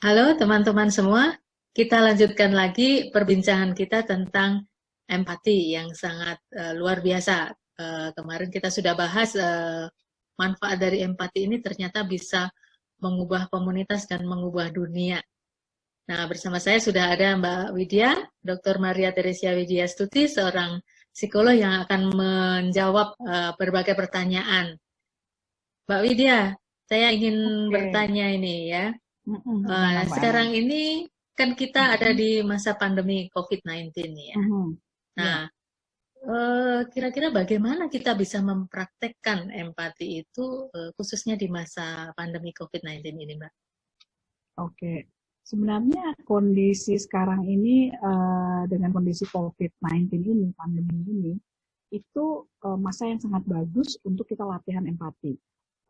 Halo teman-teman semua, kita lanjutkan lagi perbincangan kita tentang empati yang sangat luar biasa. Kemarin kita sudah bahas manfaat dari empati ini ternyata bisa mengubah komunitas dan mengubah dunia. Nah, bersama saya sudah ada Mbak Widya, Dr. Maria Teresia Widya Stuti, seorang psikolog yang akan menjawab berbagai pertanyaan. Mbak Widya, saya ingin Oke, bertanya ini ya. gimana Mbak Sekarang Ana? ini kan kita ada Mhm, di masa pandemi COVID-19 ya. mhm, Nah, ya, kira-kira bagaimana kita bisa mempraktekkan empati itu khususnya di masa pandemi COVID-19 ini, Mbak? oke. Sebenarnya kondisi sekarang ini dengan kondisi COVID-19 ini, pandemi ini, itu masa yang sangat bagus untuk kita latihan empati.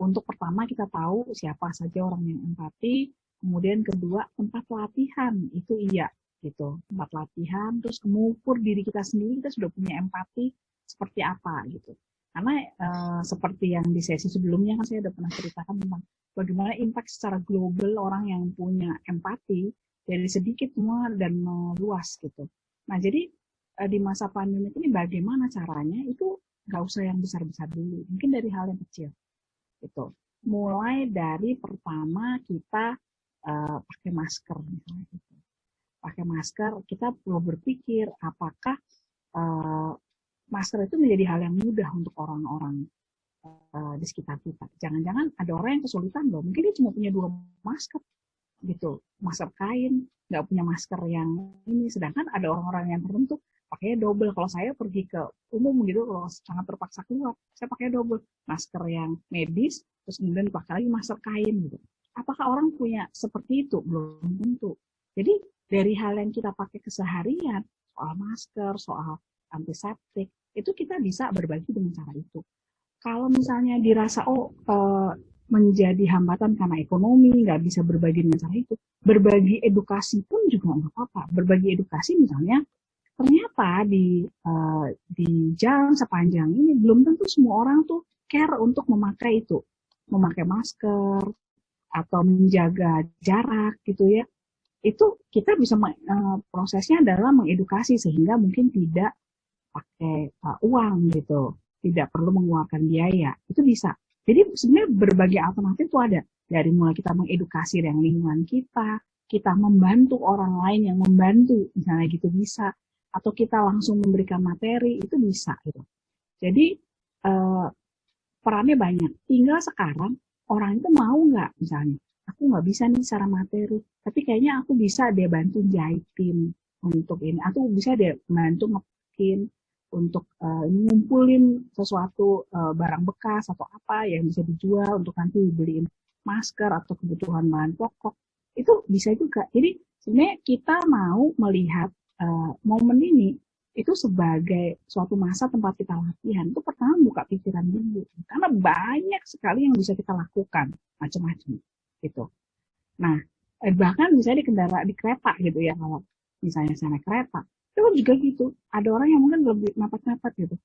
Untuk pertama kita tahu siapa saja orang yang empati, kemudian kedua tempat latihan itu iya gitu, tempat latihan, terus mengukur diri kita sendiri kita sudah punya empati seperti apa gitu. Karena seperti yang di sesi sebelumnya kan saya sudah pernah ceritakan tentang bagaimana impact secara global orang yang punya empati dari sedikit semua dan meluas gitu. Nah jadi di masa pandemi ini bagaimana caranya itu nggak usah yang besar-besar dulu, mungkin dari hal yang kecil gitu. Mulai dari pertama kita pakai masker misalnya gitu. Pakai masker kita perlu berpikir apakah uh, masker itu menjadi hal yang mudah untuk orang-orang di sekitar kita. Jangan-jangan ada orang yang kesulitan loh, mungkin dia cuma punya 2 masker gitu, masker kain, nggak punya masker yang ini, sedangkan ada orang-orang yang tertentu pakai double. Kalau saya pergi ke umum gitu, kalau sangat terpaksa keluar saya pakai double, masker yang medis terus kemudian pakai lagi masker kain gitu. Apakah orang punya seperti itu? Belum tentu. Jadi dari hal yang kita pakai keseharian, soal masker, soal antiseptik, itu kita bisa berbagi dengan cara itu. Kalau misalnya dirasa menjadi hambatan karena ekonomi, nggak bisa berbagi dengan cara itu, berbagi edukasi pun juga nggak apa-apa. Berbagi edukasi misalnya, ternyata di jalan sepanjang ini belum tentu semua orang tuh care untuk memakai itu, memakai masker atau menjaga jarak gitu ya. Itu kita bisa prosesnya adalah mengedukasi sehingga mungkin tidak pakai uang gitu, tidak perlu mengeluarkan biaya, itu bisa. Jadi sebenarnya berbagai alternatif itu ada, dari mulai kita mengedukasi yang lingkungan kita membantu orang lain yang membantu, misalnya gitu bisa, atau kita langsung memberikan materi itu bisa gitu. Jadi eh, perannya banyak. Tinggal sekarang orang itu mau nggak, misalnya aku nggak bisa nih secara materi, tapi kayaknya aku bisa deh bantu jahitin untuk ini, atau bisa deh bantu ngepakin untuk ngumpulin sesuatu barang bekas atau apa yang bisa dijual untuk nanti dibeliin masker atau kebutuhan bahan pokok, itu bisa juga. Jadi sebenarnya kita mau melihat momen ini itu sebagai suatu masa tempat kita latihan, itu pertama buka pikiran dulu karena banyak sekali yang bisa kita lakukan macam-macam gitu. Nah, bahkan bisa di kendaraan di kereta gitu ya, kalau misalnya saya naik kereta itu juga gitu, ada orang yang mungkin lebih mepet-mepet gitu,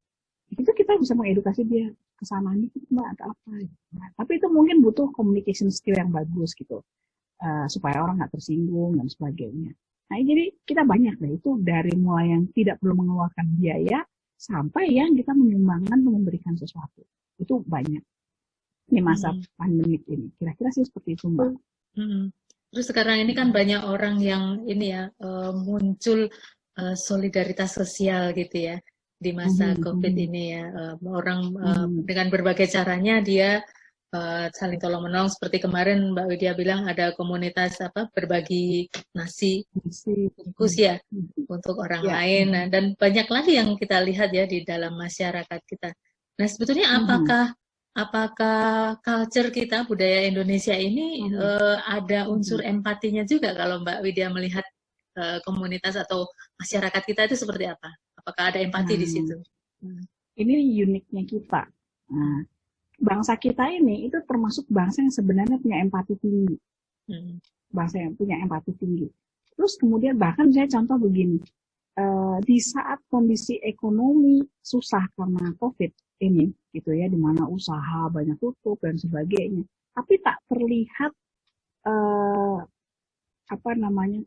itu kita bisa mengedukasi dia ke sana nih mbak ada apa gitu. Nah, tapi itu mungkin butuh communication skill yang bagus gitu, supaya orang nggak tersinggung dan sebagainya. Nah, jadi kita banyak deh itu, dari mulai yang tidak perlu mengeluarkan biaya sampai yang kita menyumbangkan untuk memberikan sesuatu. Itu banyak di masa Hmm. pandemik ini. Kira-kira sih seperti itu, Mbak. Hmm. Terus sekarang ini kan banyak orang yang ini ya muncul solidaritas sosial gitu ya di masa Mhm, COVID mhm, ini ya. Orang mhm, dengan berbagai caranya dia saling tolong menolong, seperti kemarin Mbak Widya bilang ada komunitas apa berbagi nasi masih, bungkus mhm, ya mhm. untuk orang Ya, lain. Nah, mhm, dan banyak lagi yang kita lihat ya di dalam masyarakat kita. Nah, sebetulnya mhm, apakah culture kita, budaya Indonesia ini mhm, ada unsur mhm, empatinya juga kalau Mbak Widya melihat komunitas atau masyarakat kita itu seperti apa? Apakah ada empati di nah, situ? Hmm. ini uniknya kita. Nah, bangsa kita ini itu termasuk bangsa yang sebenarnya punya empati tinggi, Hmm. bangsa yang punya empati tinggi. Terus kemudian bahkan saya contoh begini, di saat kondisi ekonomi susah karena COVID ini, gitu ya, di mana usaha banyak tutup dan sebagainya, tapi tak terlihat eh,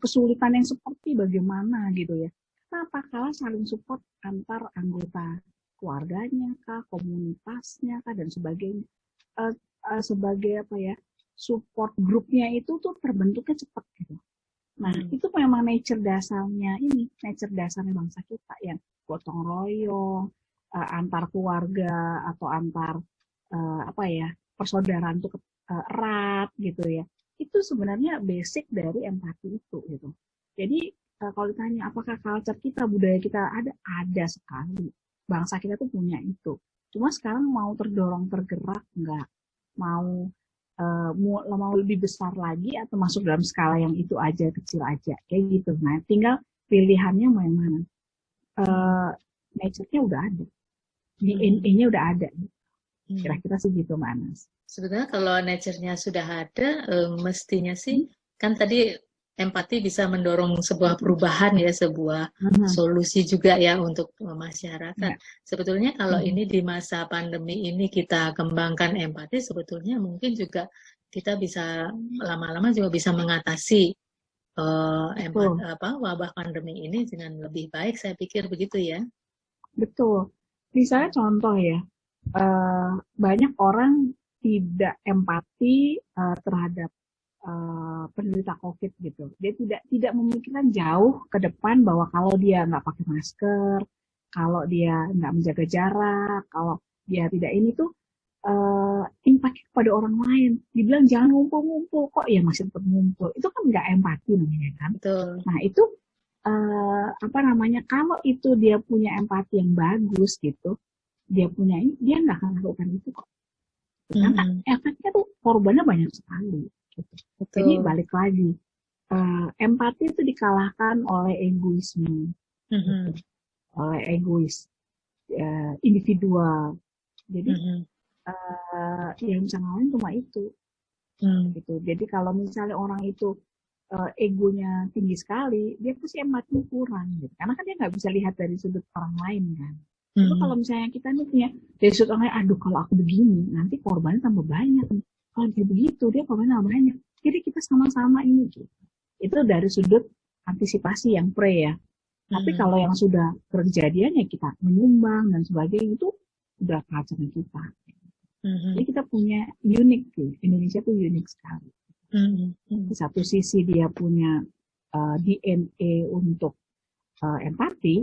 kesulitan yang seperti bagaimana gitu ya. Kenapa? Karena saling support antar anggota keluarganya kah, komunitasnya kah, dan sebagainya. Sebagai support grupnya itu tuh terbentuknya cepat gitu. Nah, itu memang nature dasarnya bangsa kita yang gotong royong, antar keluarga atau antar persaudaraan itu erat gitu ya. Itu sebenarnya basic dari empati itu gitu. Jadi kalau ditanya apakah culture kita, budaya kita ada sekali. Bangsa kita tuh punya itu. Cuma sekarang mau tergerak enggak, mau lebih besar lagi atau masuk dalam skala yang itu aja, kecil aja kayak gitu. Nah, tinggal pilihannya mau yang mana. Nature-nya udah ada, DNA-nya udah ada. Kira-kira sih gitu, Mbak Anas. Sebenarnya kalau nature-nya sudah ada, mestinya sih kan tadi empati bisa mendorong sebuah perubahan ya, sebuah solusi juga ya untuk masyarakat. Sebetulnya kalau ini di masa pandemi ini kita kembangkan empati, sebetulnya mungkin juga kita bisa lama-lama juga bisa mengatasi wabah pandemi ini dengan lebih baik. Saya pikir begitu ya. Betul. Misalnya contoh ya, banyak orang tidak empati terhadap penderita COVID gitu. Dia tidak memikirkan jauh ke depan bahwa kalau dia nggak pakai masker, kalau dia nggak menjaga jarak, kalau dia tidak ini tuh impact kepada orang lain. Dibilang jangan ngumpul-ngumpul, kok ya masih tetap ngumpul. Itu kan nggak empati namanya kan. Betul. Nah itu kalau itu dia punya empati yang bagus gitu, dia nggak akan lakukan itu kok. Karena efeknya tuh korbannya banyak sekali. Gitu. Jadi balik lagi, empati itu dikalahkan oleh egoisme, gitu. Oleh egois individual. Jadi yang bisa ngalahin cuma itu. Gitu. Jadi kalau misalnya orang itu egonya tinggi sekali, dia pasti empatinya kurang. Gitu. Karena kan dia nggak bisa lihat dari sudut orang lain kan. Tapi kalau misalnya kita nih punya dari sudut orang lain, aduh kalau aku begini, nanti korbannya tambah banyak. Kalau dia begitu, dia korbannya tambah banyak. Jadi kita sama-sama ini gitu. Itu dari sudut antisipasi yang pre ya. Tapi kalau yang sudah kejadian ya kita menyumbang dan sebagainya, itu udah culture kita. Jadi kita punya unik gitu. Indonesia tuh unik sekali. Di satu sisi dia punya DNA untuk empati,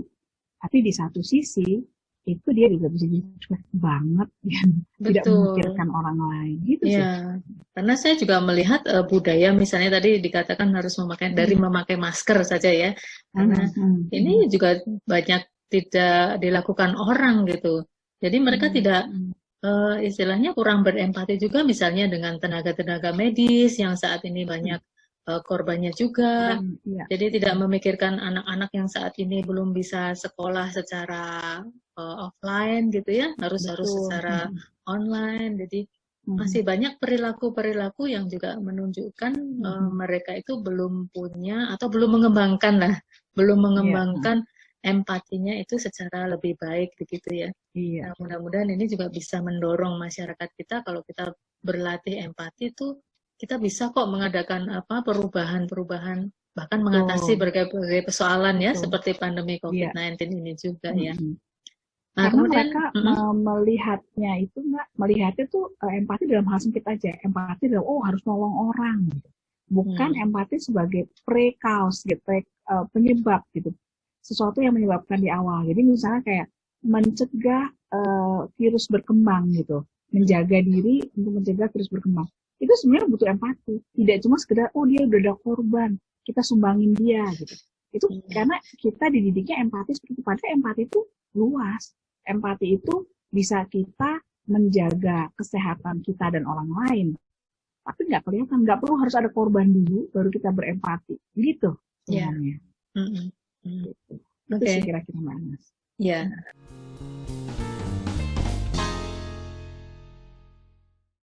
tapi di satu sisi itu dia juga bisa cuek banget dan tidak memikirkan orang lain gitu ya, sih. Karena saya juga melihat budaya misalnya tadi dikatakan harus memakai masker saja ya. Karena ini juga banyak tidak dilakukan orang gitu. Jadi mereka tidak istilahnya kurang berempati juga misalnya dengan tenaga-tenaga medis yang saat ini banyak korbannya juga. Jadi tidak memikirkan anak-anak yang saat ini belum bisa sekolah secara offline gitu ya, harus secara online. Jadi masih banyak perilaku-perilaku yang juga menunjukkan mereka itu belum punya atau belum mengembangkan empatinya itu secara lebih baik begitu ya. Nah, mudah-mudahan ini juga bisa mendorong masyarakat kita, kalau kita berlatih empati itu kita bisa kok mengadakan perubahan-perubahan, bahkan mengatasi berbagai persoalan ya, seperti pandemi COVID-19 ini juga ya. Nah, karena mereka melihatnya tuh empati dalam hal sempit aja, empati dalam harus nolong orang gitu. Bukan empati sebagai pre-cause gitu, penyebab gitu, sesuatu yang menyebabkan di awal. Jadi misalnya kayak mencegah virus berkembang gitu, menjaga diri untuk mencegah virus berkembang. Itu sebenarnya butuh empati, tidak cuma sekedar dia udah ada korban, kita sumbangin dia gitu. Itu karena kita dididiknya empati seperti itu. Padahal empati itu luas. Empati itu bisa kita menjaga kesehatan kita dan orang lain, tapi nggak kelihatan, nggak perlu harus ada korban dulu baru kita berempati gitu sebenarnya. Gitu. Itu sih kira-kira Mbak Anas.